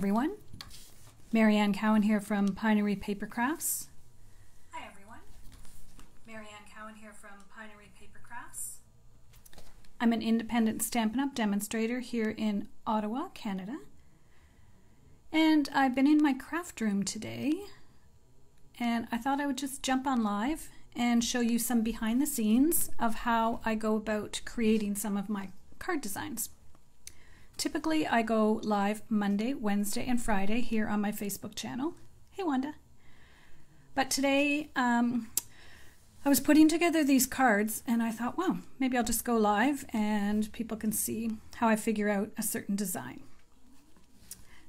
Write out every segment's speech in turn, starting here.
everyone. Marianne Cowan here from Pinery Paper Crafts. Hi everyone. Marianne Cowan here from Pinery Paper Crafts. I'm an independent Stampin' Up! Demonstrator here in Ottawa, Canada. And I've been in my craft room today and I thought I would just jump on live and show you some behind the scenes of how I go about creating some of my card designs. Typically, I go live Monday, Wednesday, and Friday here on my Facebook channel. Hey, Wanda. But today, I was putting together these cards, and I thought, well, maybe I'll just go live, and people can see how I figure out a certain design.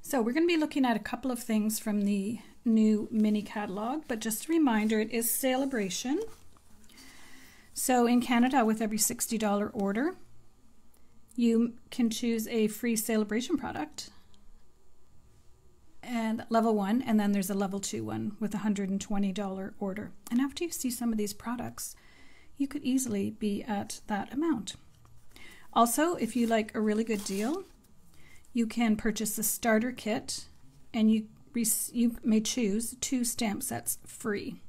So we're going to be looking at a couple of things from the new mini catalog, but just a reminder, it is Celebration. So in Canada, with every $60 order, you can choose a free Celebration product and level 1, and then there's a level 2 one with a $120 order. And after you see some of these products, you could easily be at that amount. Also, if you like a really good deal, you can purchase a starter kit and you may choose 2 stamp sets free.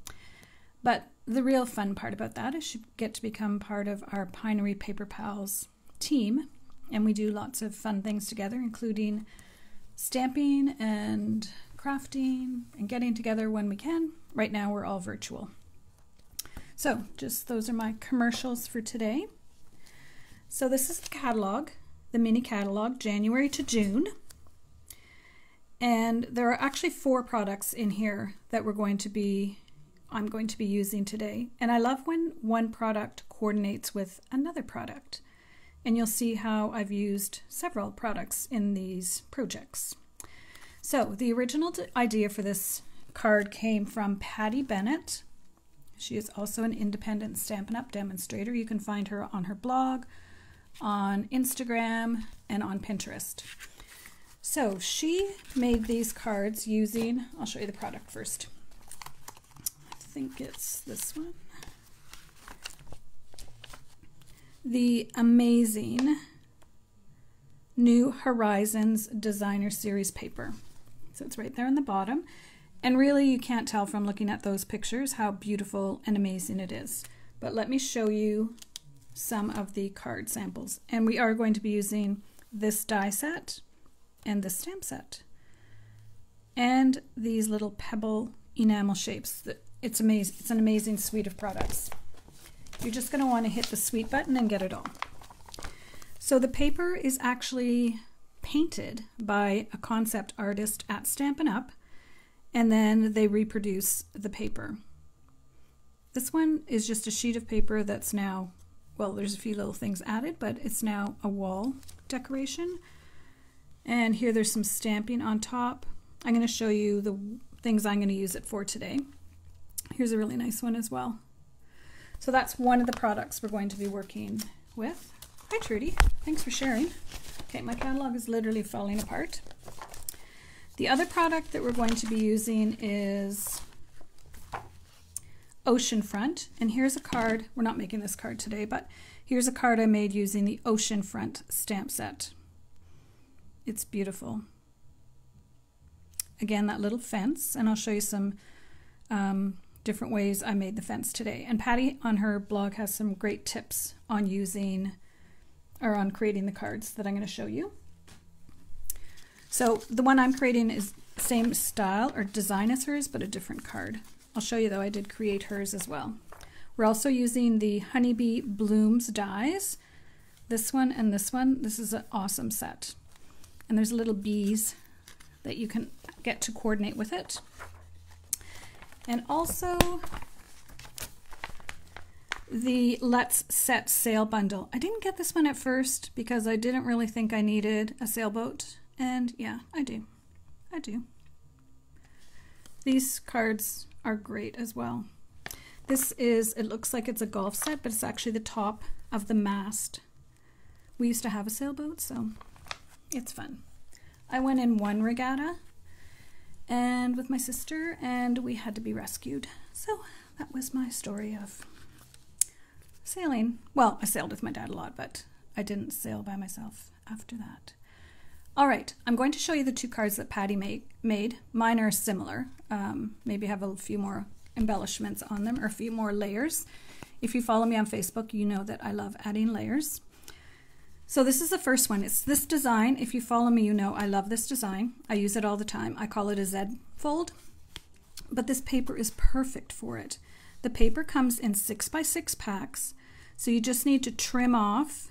But the real fun part about that is you get to become part of our Pinery Paper Pals team. And we do lots of fun things together, including stamping and crafting and getting together when we can. Right now we're all virtual. So just those are my commercials for today. So this is the catalog, the mini catalog, January to June. And there are actually 4 products in here that I'm going to be using today. And I love when one product coordinates with another product. And you'll see how I've used several products in these projects. So the original idea for this card came from Patty Bennett. She is also an independent Stampin' Up! Demonstrator. You can find her on her blog, on Instagram, and on Pinterest. So she made these cards using, I'll show you the product first. I think it's this one. The amazing New Horizons Designer Series paper. So it's right there on the bottom. And really you can't tell from looking at those pictures how beautiful and amazing it is. But let me show you some of the card samples. And we are going to be using this die set and this stamp set. And these little pebble enamel shapes. It's amazing. It's an amazing suite of products. You're just going to want to hit the sweet button and get it all. So the paper is actually painted by a concept artist at Stampin' Up! And then they reproduce the paper. This one is just a sheet of paper that's now, well, there's a few little things added, but it's now a wall decoration. And here there's some stamping on top. I'm going to show you the things I'm going to use it for today. Here's a really nice one as well. So that's one of the products we're going to be working with. Hi Trudy, thanks for sharing. Okay, my catalog is literally falling apart. The other product that we're going to be using is Oceanfront. And here's a card, we're not making this card today, but here's a card I made using the Oceanfront stamp set. It's beautiful. Again, that little fence, and I'll show you some different ways I made the fence today. And Patty on her blog has some great tips on using or on creating the cards that I'm going to show you. So the one I'm creating is same style or design as hers, but a different card. I'll show you though, I did create hers as well. We're also using the Honeybee Blooms dies. This one and this one. This is an awesome set. And there's little bees that you can get to coordinate with it. And also the Let's Set Sail bundle. I didn't get this one at first because I didn't really think I needed a sailboat. And yeah, I do. I do. These cards are great as well. This is, it looks like it's a golf set, but it's actually the top of the mast. We used to have a sailboat, so it's fun. I went in one regatta and with my sister, and we had to be rescued. So that was my story of sailing. Well, I sailed with my dad a lot, but I didn't sail by myself after that. All right, I'm going to show you the two cards that Patty made. Mine are similar, maybe have a few more embellishments on them or a few more layers. If you follow me on Facebook, you know that I love adding layers. So this is the first one. It's this design. If you follow me, you know I love this design. I use it all the time. I call it a Z fold, but this paper is perfect for it. The paper comes in 6x6 packs, so you just need to trim off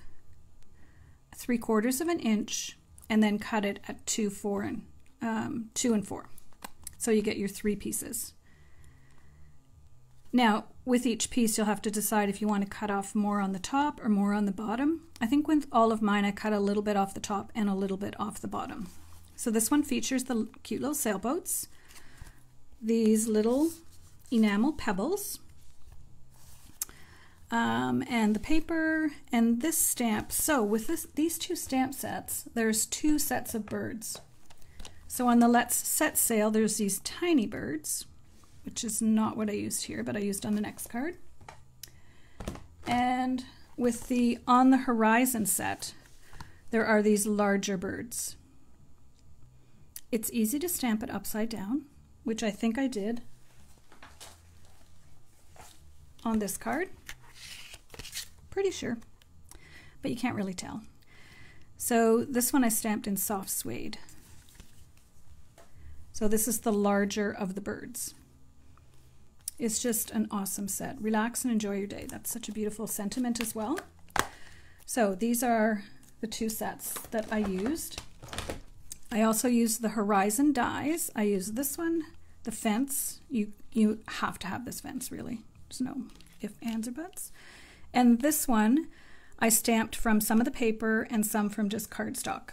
3/4 inch and then cut it at 2 and 4. So you get your 3 pieces. Now, with each piece, you'll have to decide if you want to cut off more on the top or more on the bottom. I think with all of mine, I cut a little bit off the top and a little bit off the bottom. So this one features the cute little sailboats, these little enamel pebbles, and the paper and this stamp. So with these two stamp sets, there's 2 sets of birds. So on the Let's Set sale, there's these tiny birds, which is not what I used here, but I used on the next card. And with the On the Horizon set, there are these larger birds. It's easy to stamp it upside down, which I think I did on this card. Pretty sure, but you can't really tell. So this one I stamped in soft suede. So this is the larger of the birds. It's just an awesome set. Relax and enjoy your day. That's such a beautiful sentiment as well. So these are the 2 sets that I used. I also used the Horizon dies. I used this one, the fence. You have to have this fence, really. There's no ifs, ands, or buts. And this one I stamped from some of the paper and some from just cardstock.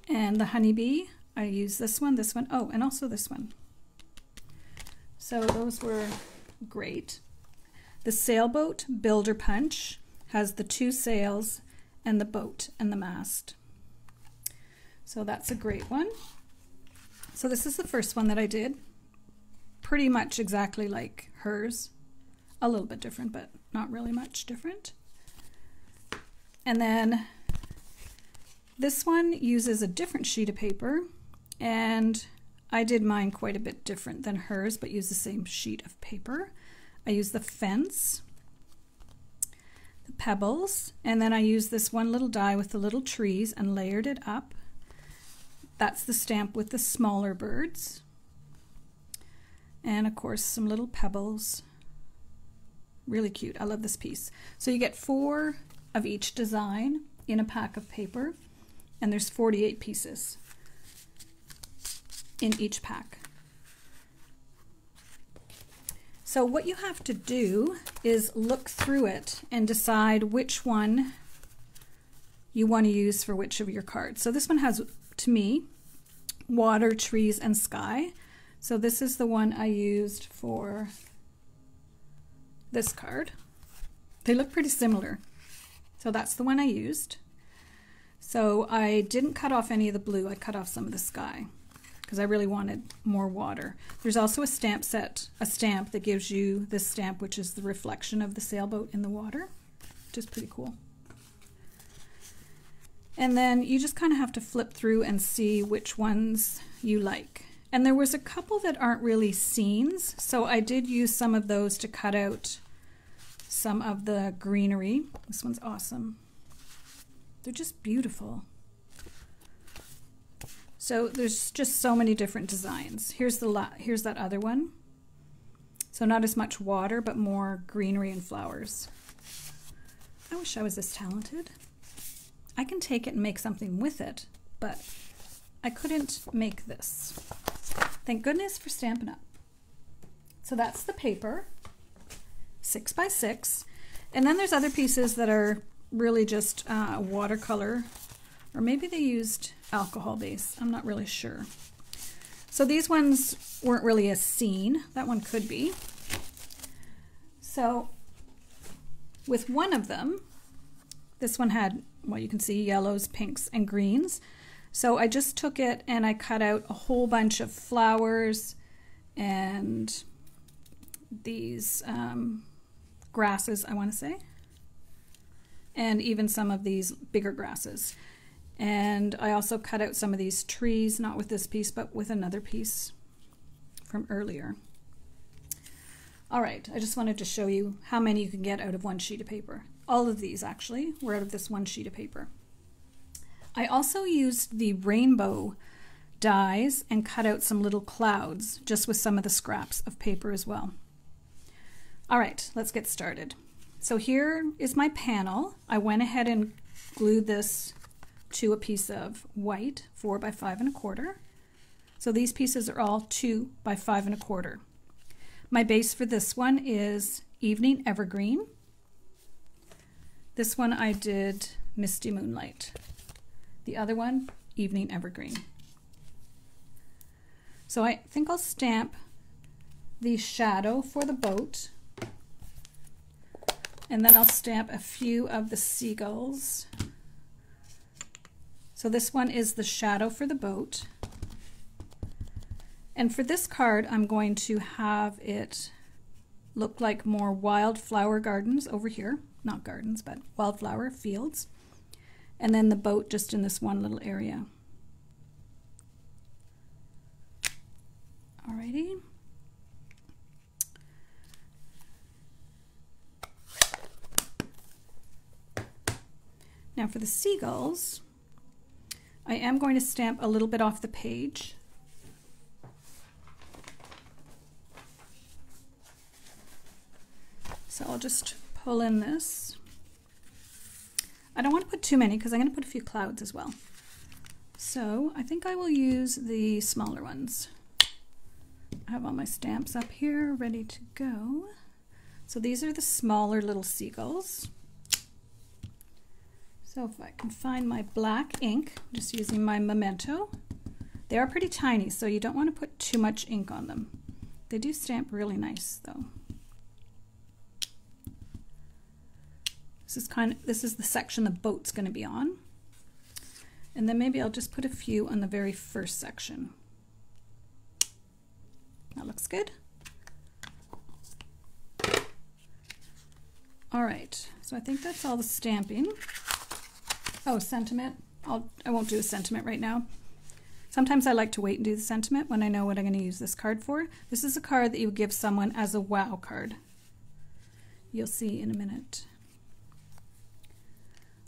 And the honeybee, I used this one, oh, and also this one. So those were great. The sailboat builder punch has the 2 sails and the boat and the mast. So that's a great one. So this is the first one that I did. Pretty much exactly like hers. A little bit different, but not really much different. And then this one uses a different sheet of paper, and I did mine quite a bit different than hers, but use the same sheet of paper. I used the fence, the pebbles, and then I used this one little die with the little trees and layered it up. That's the stamp with the smaller birds. And of course, some little pebbles. Really cute. I love this piece. So you get 4 of each design in a pack of paper, and there's 48 pieces in each pack. So what you have to do is look through it and decide which one you want to use for which of your cards. So this one has, to me, water, trees, and sky. So this is the one I used for this card. They look pretty similar. So that's the one I used. So I didn't cut off any of the blue. I cut off some of the sky because I really wanted more water. There's also a stamp set, a stamp that gives you this stamp, which is the reflection of the sailboat in the water, which is pretty cool. And then you just kind of have to flip through and see which ones you like. And there was a couple that aren't really scenes, so I did use some of those to cut out some of the greenery. This one's awesome. They're just beautiful. So there's just so many different designs. Here's that other one. So not as much water, but more greenery and flowers. I wish I was this talented. I can take it and make something with it, but I couldn't make this. Thank goodness for Stampin' Up! So that's the paper, 6x6. And then there's other pieces that are really just watercolor, or maybe they used alcohol base. I'm not really sure. So these ones weren't really a scene. That one could be. So with one of them, this one had, well, you can see yellows, pinks, and greens. So I just took it and I cut out a whole bunch of flowers and these grasses, I want to say. and even some of these bigger grasses. And I also cut out some of these trees, not with this piece, but with another piece from earlier. All right, I just wanted to show you how many you can get out of one sheet of paper. All of these actually were out of this one sheet of paper. I also used the rainbow dies and cut out some little clouds just with some of the scraps of paper as well. All right, let's get started. So here is my panel. I went ahead and glued this to a piece of white 4 by 5 1/4. So these pieces are all 2 by 5 1/4. My base for this one is Evening Evergreen. This one I did Misty Moonlight. The other one, Evening Evergreen. So I think I'll stamp the shadow for the boat, and then I'll stamp a few of the seagulls. So this one is the shadow for the boat. And for this card, I'm going to have it look like more wildflower gardens over here. Not gardens, but wildflower fields. And then the boat just in this one little area. Alrighty. Now for the seagulls, I am going to stamp a little bit off the page. So I'll just pull in this. I don't want to put too many because I'm going to put a few clouds as well. So I think I will use the smaller ones. I have all my stamps up here ready to go. So these are the smaller little seagulls. So if I can find my black ink, just using my Memento. They are pretty tiny, so you don't want to put too much ink on them. They do stamp really nice though. This is the section the boat's going to be on. And then maybe I'll just put a few on the very first section. That looks good. All right, so I think that's all the stamping. Oh, sentiment. I won't do a sentiment right now. Sometimes I like to wait and do the sentiment when I know what I'm going to use this card for. This is a card that you give someone as a wow card. You'll see in a minute.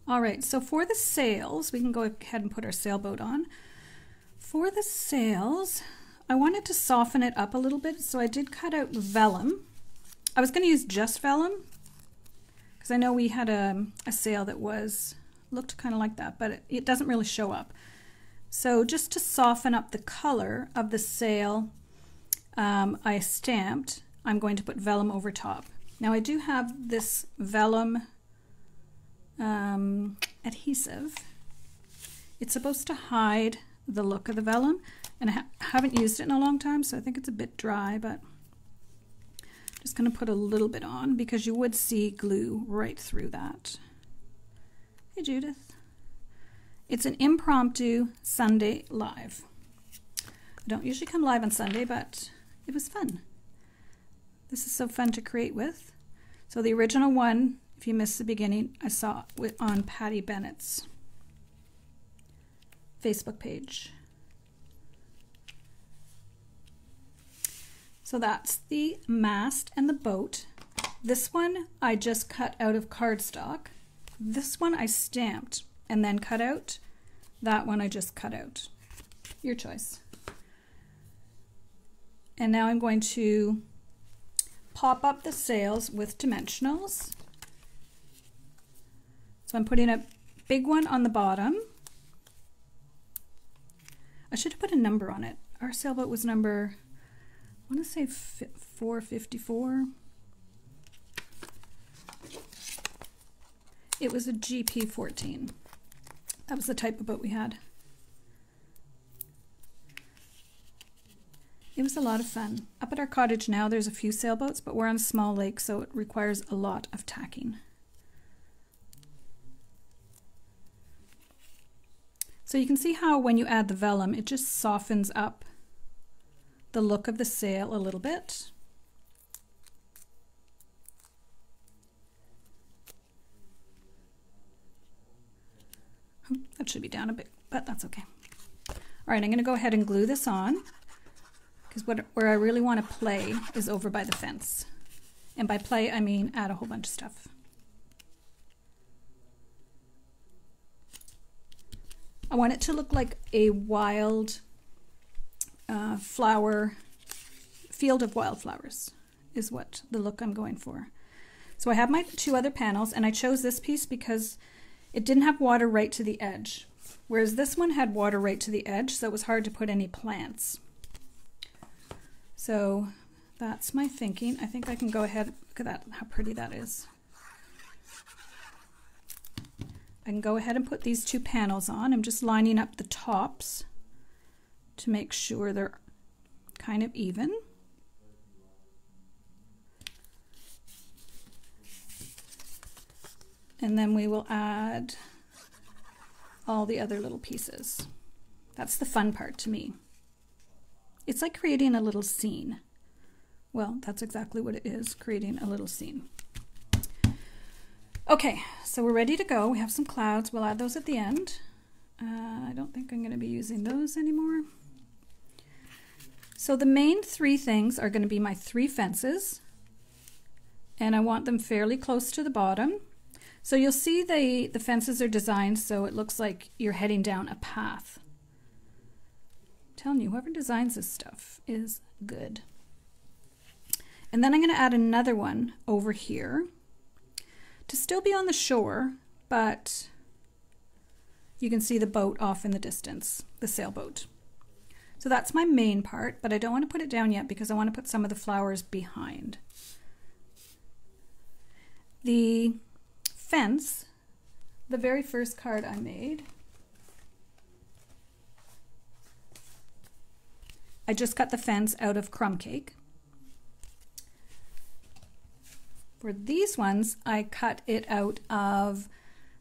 All right, so for the sails, we can go ahead and put our sailboat on. For the sails, I wanted to soften it up a little bit, so I did cut out vellum. I was going to use just vellum because I know we had a sail that looked kind of like that, but it doesn't really show up. So just to soften up the color of the sail I stamped, I'm going to put vellum over top. Now I do have this vellum adhesive. It's supposed to hide the look of the vellum, and I haven't used it in a long time, so I think it's a bit dry, but I'm just going to put a little bit on because you would see glue right through that. Hey Judith. It's an impromptu Sunday live. I don't usually come live on Sunday, but it was fun. This is so fun to create with. So the original one, if you missed the beginning, I saw it on Patty Bennett's Facebook page. So that's the mast and the boat. This one I just cut out of cardstock. This one I stamped and then cut out. That one I just cut out. Your choice. And now I'm going to pop up the sails with dimensionals. So I'm putting a big one on the bottom. I should have put a number on it. Our sailboat was number, I want to say 454. It was a GP14. That was the type of boat we had. It was a lot of fun. Up at our cottage now there's a few sailboats, but we're on a small lake, so it requires a lot of tacking. So you can see how when you add the vellum, it just softens up the look of the sail a little bit. That should be down a bit, but that's okay. All right, I'm going to go ahead and glue this on, because where I really want to play is over by the fence. And by play, I mean add a whole bunch of stuff. I want it to look like a wild field of wildflowers is what the look I'm going for. So I have my 2 other panels, and I chose this piece because it didn't have water right to the edge, whereas this one had water right to the edge, so it was hard to put any plants. So that's my thinking. I think I can go ahead, look at that, how pretty that is. I can go ahead and put these 2 panels on. I'm just lining up the tops to make sure they're kind of even. And then we will add all the other little pieces. That's the fun part to me. It's like creating a little scene. Well, that's exactly what it is, creating a little scene. Okay, so we're ready to go. We have some clouds. We'll add those at the end. I don't think I'm going to be using those anymore. So the main 3 things are going to be my 3 fences, and I want them fairly close to the bottom. So you'll see the fences are designed so it looks like you're heading down a path. I'm telling you, whoever designs this stuff is good. And then I'm going to add another one over here to still be on the shore, but you can see the boat off in the distance, the sailboat. So that's my main part, but I don't want to put it down yet because I want to put some of the flowers behind. The fence, the very first card I made, I just cut the fence out of crumb cake. For these ones, I cut it out of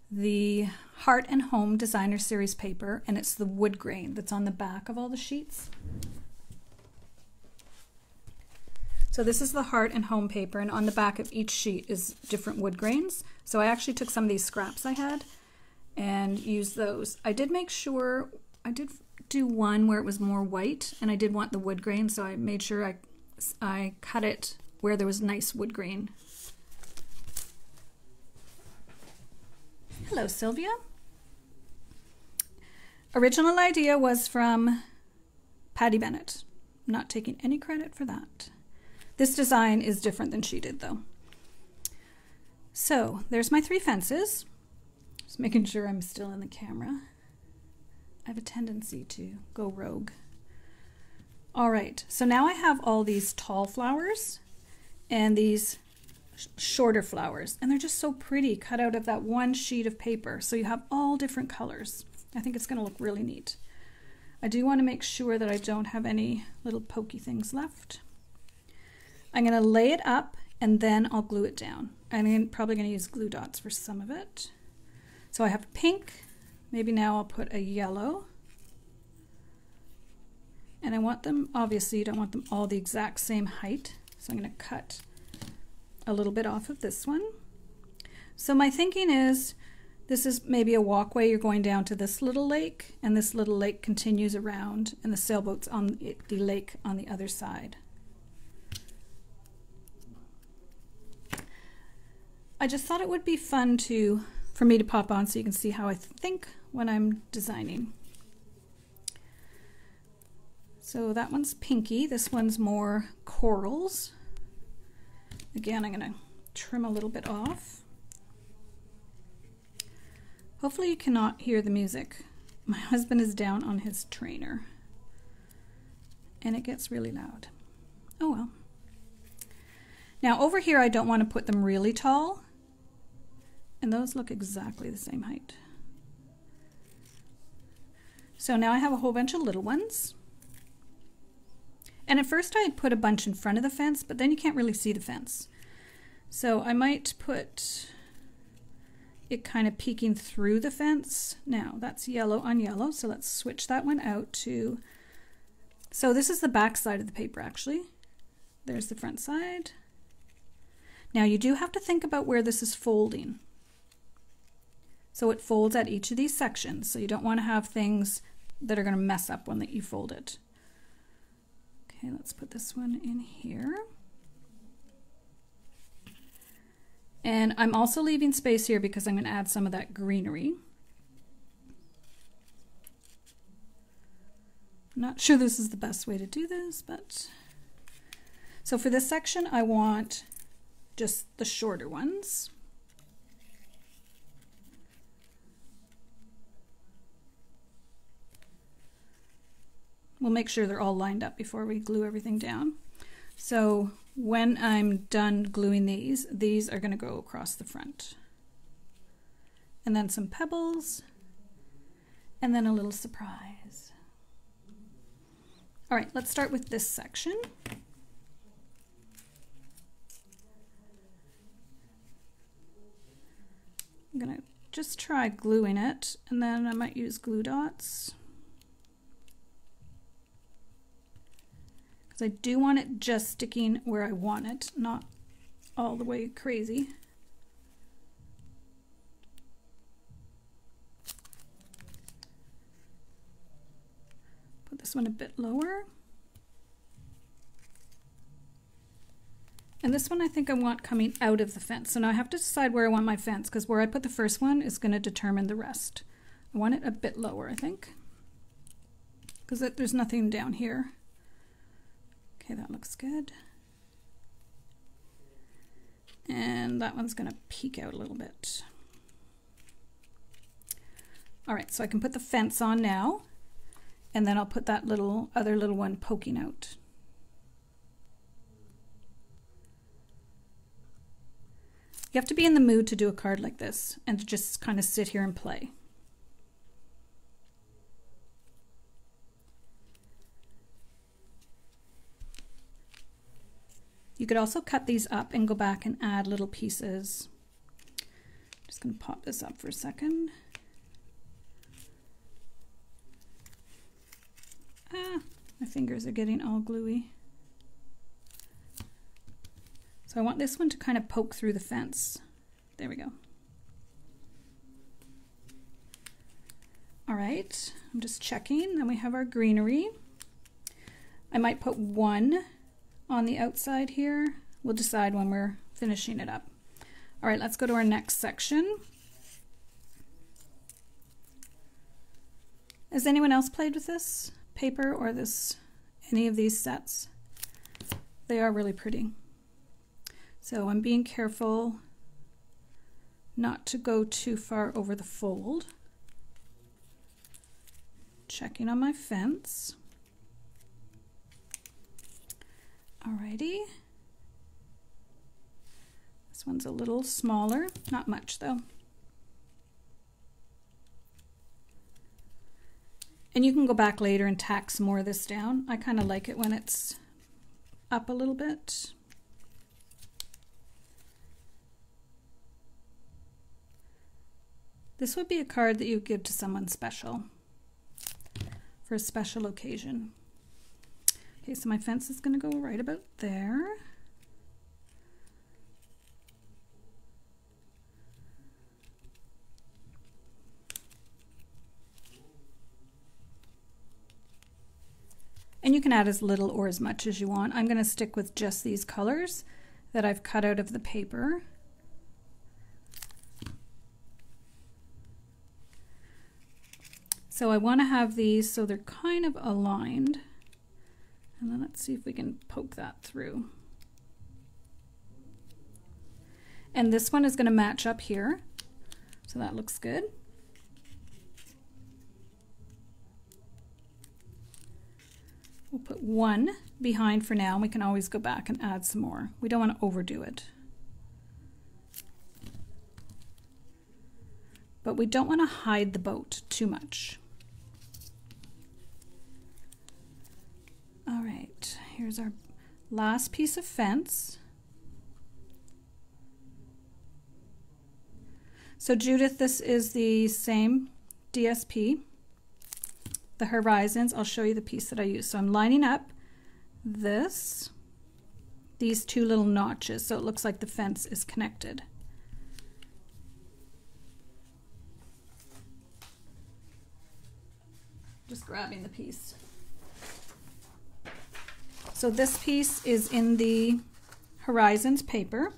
the Heart and Home Designer Series paper, and it's the wood grain that's on the back of all the sheets. So this is the Heart and Home paper, and on the back of each sheet is different wood grains. So I actually took some of these scraps I had and used those. I did make sure, I did do one where it was more white, and I did want the wood grain, so I made sure I cut it where there was nice wood grain. Hello, Sylvia. Original idea was from Patty Bennett. I'm not taking any credit for that. This design is different than she did, though. So there's my 3 fences. Just making sure I'm still in the camera. I have a tendency to go rogue. All right, so now I have all these tall flowers and these shorter flowers, and they're just so pretty, cut out of that one sheet of paper. So you have all different colors. I think it's going to look really neat. I do want to make sure that I don't have any little pokey things left. I'm going to lay it up and then I'll glue it down. I'm probably going to use glue dots for some of it. So I have pink. Maybe now I'll put a yellow. And I want them, obviously you don't want them all the exact same height. So I'm going to cut a little bit off of this one. So my thinking is, this is maybe a walkway. You're going down to this little lake, and this little lake continues around, and the sailboat's on the lake on the other side. I just thought it would be fun for me to pop on so you can see how I think when I'm designing. So that one's pinky, this one's more corals. Again, I'm going to trim a little bit off. Hopefully you cannot hear the music. My husband is down on his trainer and it gets really loud. Oh well. Now over here I don't want to put them really tall, and those look exactly the same height. So now I have a whole bunch of little ones. And at first I had put a bunch in front of the fence, but then you can't really see the fence. So I might put it kind of peeking through the fence. Now that's yellow on yellow, so let's switch that one out to, so this is the back side of the paper actually. There's the front side. Now you do have to think about where this is folding. So it folds at each of these sections. So you don't want to have things that are going to mess up when you fold it. Okay, let's put this one in here. And I'm also leaving space here because I'm going to add some of that greenery. I'm not sure this is the best way to do this, but... So for this section, I want just the shorter ones. We'll make sure they're all lined up before we glue everything down. So when I'm done gluing these are going to go across the front. And then some pebbles, and then a little surprise. All right, let's start with this section. I'm going to just try gluing it, and then I might use glue dots. Because I do want it just sticking where I want it, not all the way crazy. Put this one a bit lower. And this one I think I want coming out of the fence. So now I have to decide where I want my fence, because where I put the first one is going to determine the rest. I want it a bit lower, I think, because there's nothing down here. Okay, that looks good. And that one's going to peek out a little bit. All right, so I can put the fence on now, and then I'll put that other little one poking out. You have to be in the mood to do a card like this and to just kind of sit here and play. You could also cut these up and go back and add little pieces. Just going to pop this up for a second. My fingers are getting all gluey. So I want this one to kind of poke through the fence. There we go. All right, I'm just checking. Then we have our greenery. I might put one on the outside here. We'll decide when we're finishing it up. All right, let's go to our next section. Has anyone else played with this paper or any of these sets? They are really pretty. So I'm being careful not to go too far over the fold. Checking on my fence. Alrighty. This one's a little smaller, not much though. And you can go back later and tack some more of this down. I kind of like it when it's up a little bit. This would be a card that you give to someone special for a special occasion. Okay, so my fence is going to go right about there. And you can add as little or as much as you want. I'm going to stick with just these colors that I've cut out of the paper. So I want to have these so they're kind of aligned. And then let's see if we can poke that through. And this one is going to match up here. So that looks good. We'll put one behind for now. We can always go back and add some more. We don't want to overdo it. But we don't want to hide the boat too much. All right, here's our last piece of fence. So Judith, this is the same DSP. The horizons, I'll show you the piece that I use. So I'm lining up these two little notches so it looks like the fence is connected. just grabbing the piece. So this piece is in the Horizons paper.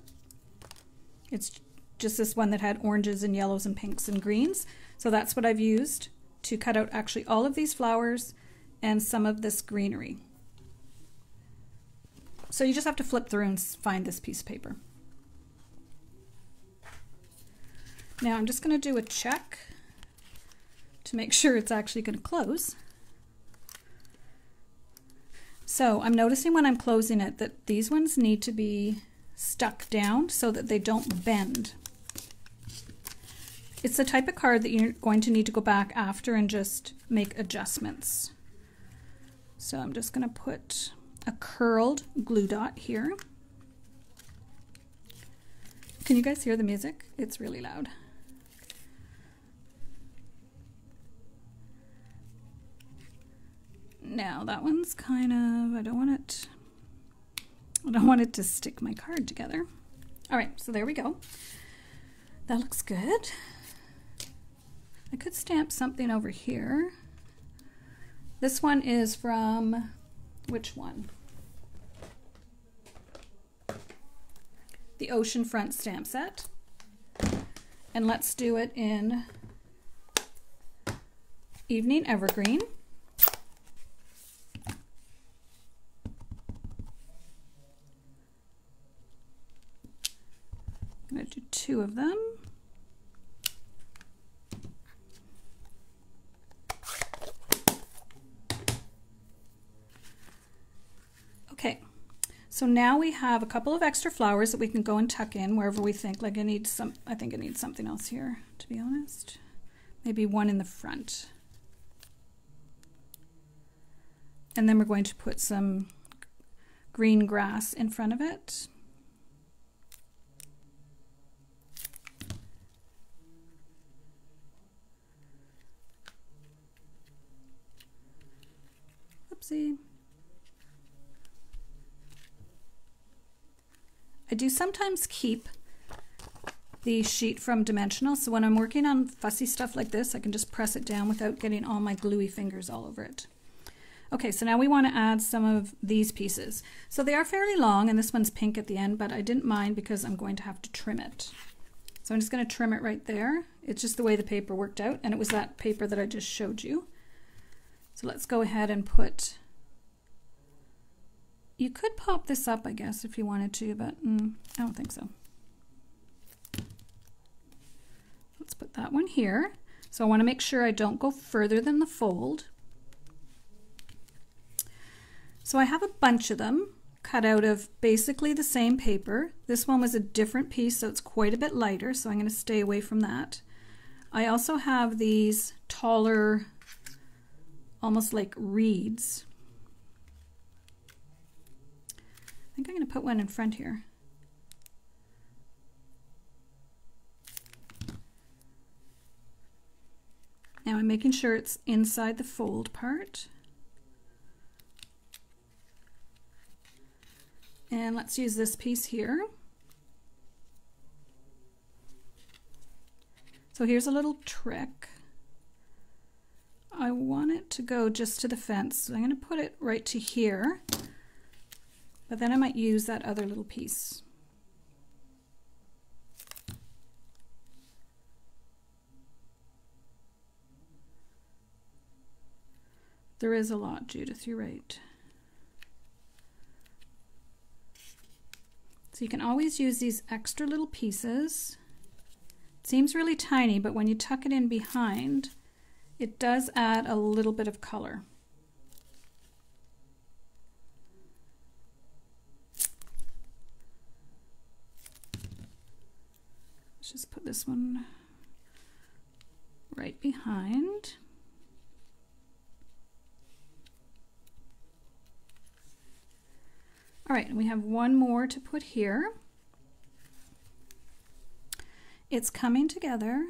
It's just this one that had oranges and yellows and pinks and greens. So that's what I've used to cut out actually all of these flowers and some of this greenery. So you just have to flip through and find this piece of paper. Now I'm just going to do a check to make sure it's actually going to close. So I'm noticing when I'm closing it that these ones need to be stuck down so that they don't bend. It's the type of card that you're going to need to go back after and just make adjustments. So I'm just going to put a curled glue dot here. Can you guys hear the music? It's really loud. Now that one's kind of, I don't want it to stick my card together. All right, so there we go. That looks good. I could stamp something over here. This one is from, which one? The Oceanfront stamp set. And let's do it in Evening Evergreen. I'm going to do 2 of them. Okay, so now we have a couple of extra flowers that we can go and tuck in wherever we think. Like I think I need something else here, to be honest. Maybe one in the front. And then we're going to put some green grass in front of it. Oopsie. I do sometimes keep the sheet from Dimensional, so when I'm working on fussy stuff like this, I can just press it down without getting all my gluey fingers all over it. Okay, so now we want to add some of these pieces. So they are fairly long, and this one's pink at the end, but I didn't mind because I'm going to have to trim it. So I'm just going to trim it right there. It's just the way the paper worked out, and it was that paper that I just showed you. So let's go ahead and put... You could pop this up, I guess, if you wanted to, but I don't think so. Let's put that one here. So I want to make sure I don't go further than the fold. So I have a bunch of them cut out of basically the same paper. This one was a different piece, so it's quite a bit lighter, so I'm going to stay away from that. I also have these taller, almost like reeds. I think I'm going to put one in front here. Now I'm making sure it's inside the fold part. And let's use this piece here. So here's a little trick. I want it to go just to the fence, so I'm going to put it right to here. But then I might use that other little piece. There is a lot, Judith, you're right. So you can always use these extra little pieces. It seems really tiny, but when you tuck it in behind, it does add a little bit of color. Just put this one right behind. All right, and we have one more to put here. It's coming together.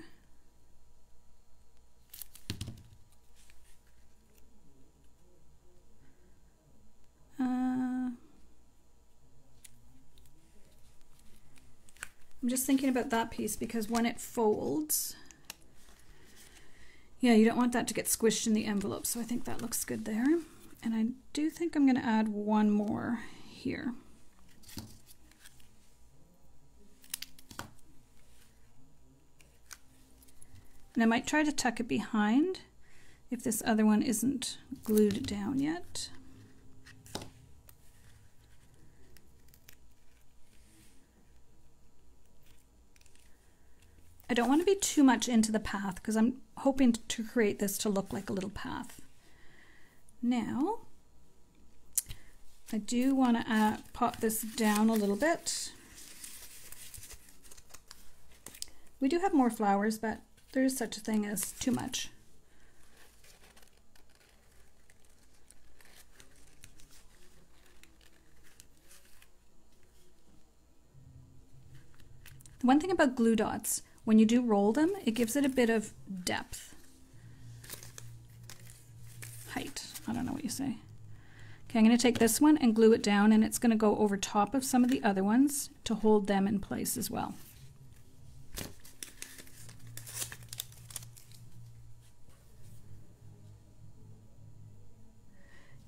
I'm just thinking about that piece because when it folds, Yeah, you don't want that to get squished in the envelope, so I think that looks good there. And I do think I'm going to add one more here. And I might try to tuck it behind if this other one isn't glued down yet. I don't want to be too much into the path because I'm hoping to create this to look like a little path. Now, I do want to pop this down a little bit. We do have more flowers, but there is such a thing as too much. The one thing about glue dots, when you do roll them, it gives it a bit of depth. Height, I don't know what you say. Okay, I'm going to take this one and glue it down, and it's going to go over top of some of the other ones to hold them in place as well.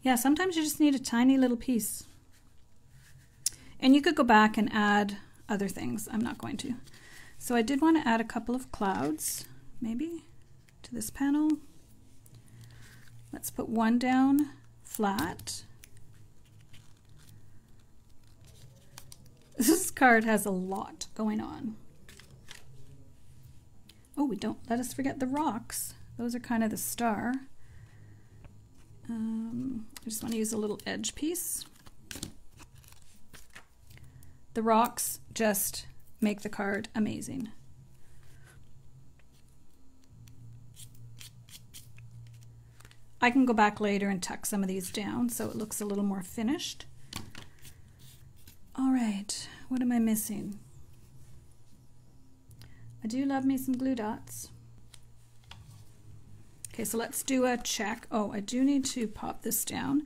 Yeah, sometimes you just need a tiny little piece. And you could go back and add other things. I'm not going to. So I did want to add a couple of clouds, maybe, to this panel. Let's put one down flat. This card has a lot going on. Oh, we don't let us forget the rocks. Those are kind of the star. I just want to use a little edge piece. The rocks just make the card amazing. I can go back later and tuck some of these down so it looks a little more finished. All right, what am I missing? I do love me some glue dots. Okay, so let's do a check. Oh, I do need to pop this down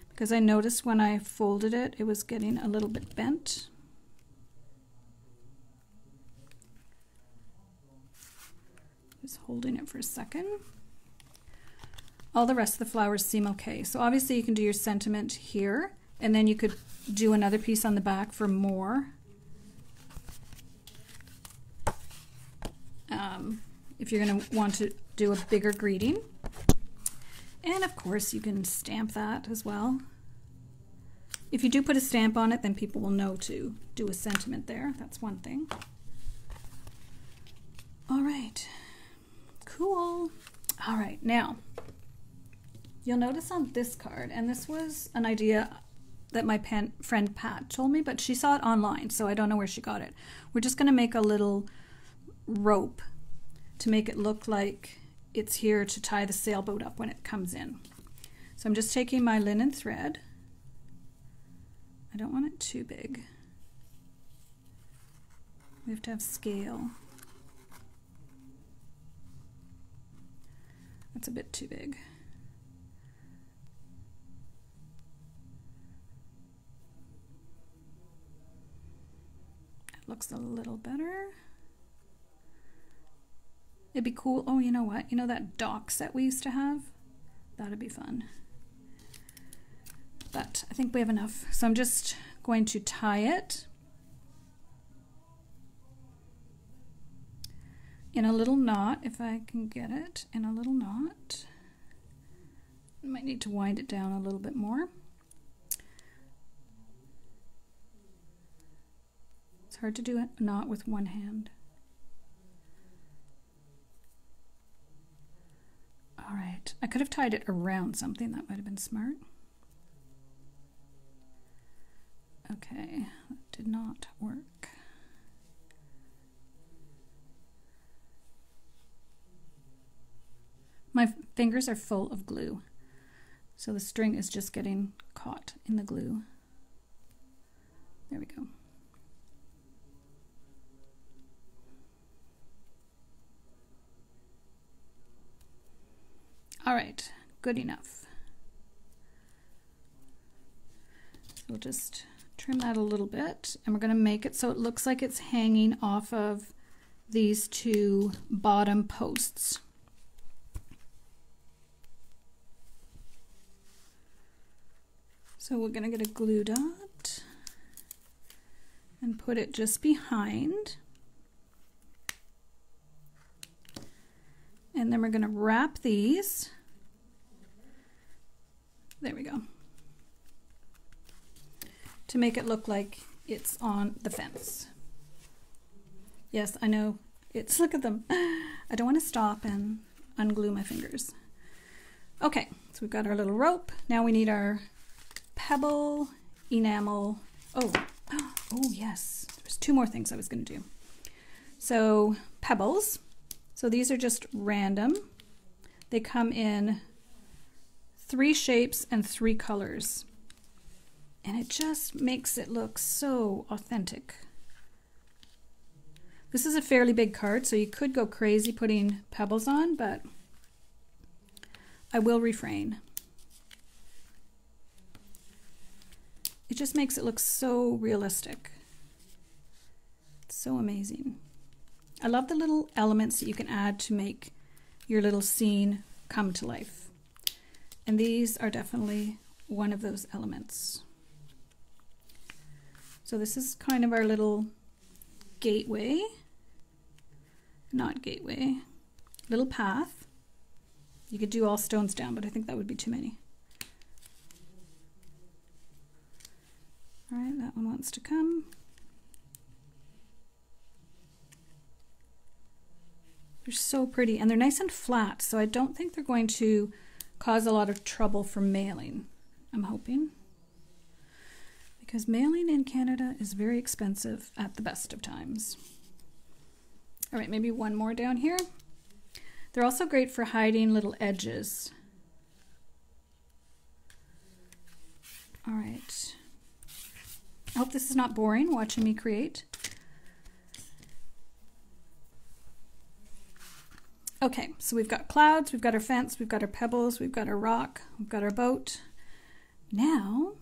because I noticed when I folded it, it was getting a little bit bent. Just holding it for a second. All the rest of the flowers seem okay. So obviously you can do your sentiment here, and then you could do another piece on the back for more. If you're going to want to do a bigger greeting. And of course you can stamp that as well. If you do put a stamp on it, then people will know to do a sentiment there. That's one thing. All right, cool. All right, now you'll notice on this card, and this was an idea that my friend Pat told me, but she saw it online, so I don't know where she got it. We're just going to make a little rope to make it look like it's here to tie the sailboat up when it comes in. So I'm just taking my linen thread. I don't want it too big. We have to have scale. That's a bit too big. It looks a little better. It'd be cool. Oh, you know what? You know that dock set we used to have? That'd be fun. But I think we have enough. So I'm just going to tie it in a little knot, if I can get it in a little knot. I might need to wind it down a little bit more. It's hard to do a knot with one hand. All right, I could have tied it around something. That might have been smart. Okay, that did not work. My fingers are full of glue, so the string is just getting caught in the glue. There we go. All right, good enough. So we'll just trim that a little bit, and we're going to make it so it looks like it's hanging off of these two bottom posts. So we're going to get a glue dot and put it just behind. And then we're going to wrap these. There we go. To make it look like it's on the fence. Yes, I know. Look at them. I don't want to stop and unglue my fingers. Okay, so we've got our little rope. Now we need our pebble, enamel. Oh yes. There's two more things I was going to do. So pebbles. So these are just random. They come in 3 shapes and 3 colors. And it just makes it look so authentic. This is a fairly big card, so you could go crazy putting pebbles on, but I will refrain. It just makes it look so realistic. It's so amazing. I love the little elements that you can add to make your little scene come to life. And these are definitely one of those elements. So this is kind of our little gateway. Not gateway. Little path. You could do all stones down, but I think that would be too many. All right, that one wants to come. They're so pretty, and they're nice and flat, so I don't think they're going to cause a lot of trouble for mailing, I'm hoping. Because mailing in Canada is very expensive at the best of times. All right, maybe one more down here. They're also great for hiding little edges. All right. I hope this is not boring watching me create. Okay, so we've got clouds, we've got our fence, we've got our pebbles, we've got our rock, we've got our boat. Now,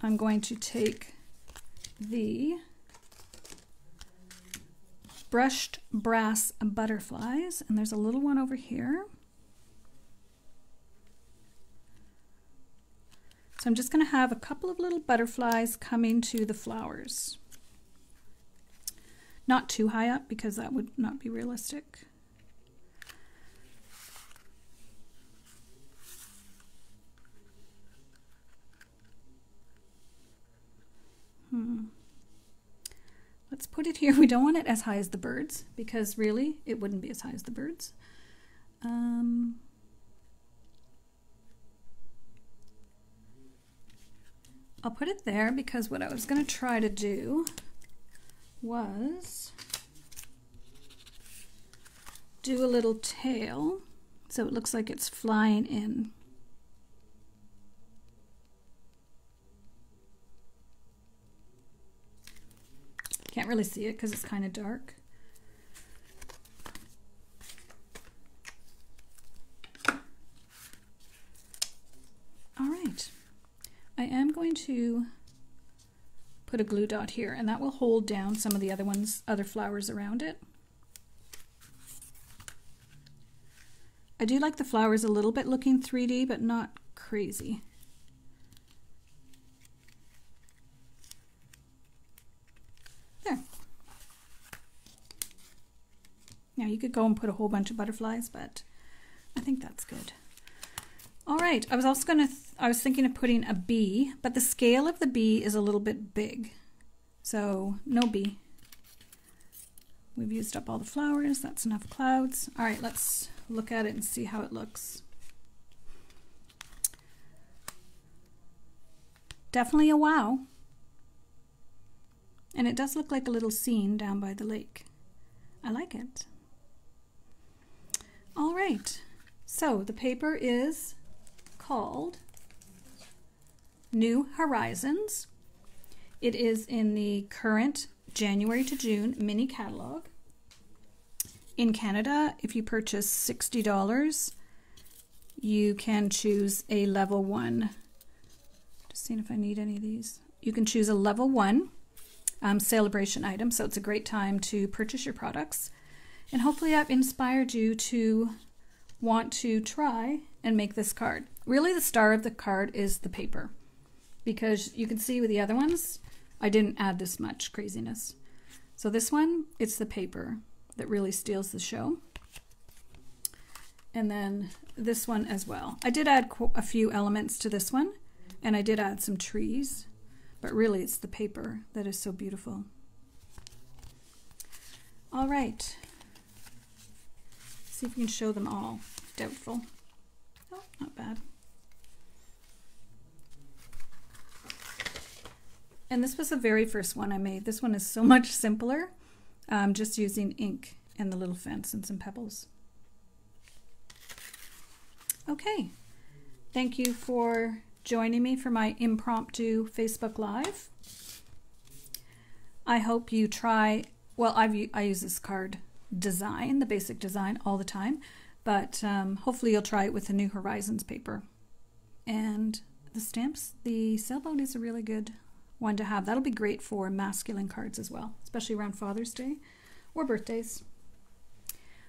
I'm going to take the brushed brass butterflies, and there's a little one over here. So I'm just going to have a couple of little butterflies coming to the flowers. Not too high up because that would not be realistic. Let's put it here. We don't want it as high as the birds because really it wouldn't be as high as the birds. I'll put it there because what I was going to try to do was do a little tail so it looks like it's flying in. Can't really see it because it's kind of dark. All right. I am going to put a glue dot here, and that will hold down some of the other flowers around it. I do like the flowers a little bit looking 3D, but not crazy. There. Now you could go and put a whole bunch of butterflies, but I think that's good. All right, I was thinking of putting a bee, but the scale of the bee is a little bit big. So no bee. We've used up all the flowers, that's enough clouds. All right, let's look at it and see how it looks. Definitely a wow. And it does look like a little scene down by the lake. I like it. All right, so the paper is called New Horizons. It is in the current January to June mini catalog. In Canada, if you purchase $60, you can choose a level 1. Just seeing if I need any of these. You can choose a level 1 celebration item, so it's a great time to purchase your products. And hopefully I've inspired you to want to try and make this card. Really the star of the card is the paper. because you can see with the other ones, I didn't add this much craziness. So this one, it's the paper that really steals the show. And then this one as well. I did add a few elements to this one, and I did add some trees, but really it's the paper that is so beautiful. All right. See if we can show them all. Doubtful. Oh, not bad. And this was the very first one I made. This one is so much simpler. Just using ink and the little fence and some pebbles. Okay. Thank you for joining me for my impromptu Facebook Live. I hope you try, well, I use this card design, the basic design, all the time, but hopefully you'll try it with the New Horizons paper. And the stamps, the sailboat is a really good one to have. That'll be great for masculine cards as well, especially around Father's Day or birthdays.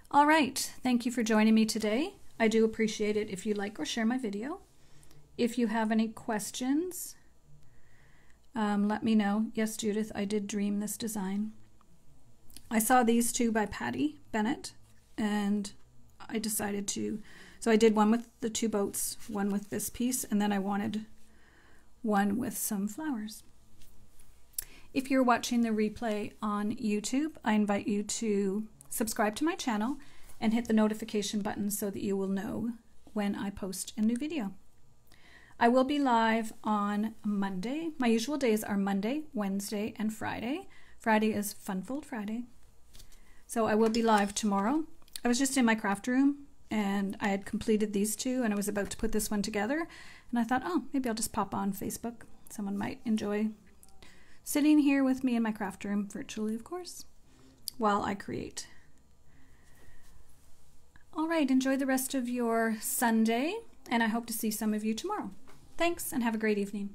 All right, thank you for joining me today. I do appreciate it if you like or share my video. If you have any questions, let me know. Yes, Judith, I did dream this design. I saw these two by Patty Bennett, and I decided to, so I did one with the two boats, one with this piece, and then I wanted one with some flowers. If you're watching the replay on YouTube, I invite you to subscribe to my channel and hit the notification button so that you will know when I post a new video. I will be live on Monday. My usual days are Monday, Wednesday, and Friday. Friday is Funfold Friday. So I will be live tomorrow. I was just in my craft room and I had completed these two and I was about to put this one together. And I thought, oh, maybe I'll just pop on Facebook. Someone might enjoy sitting here with me in my craft room, virtually of course, while I create. All right, enjoy the rest of your Sunday, and I hope to see some of you tomorrow. Thanks, and have a great evening.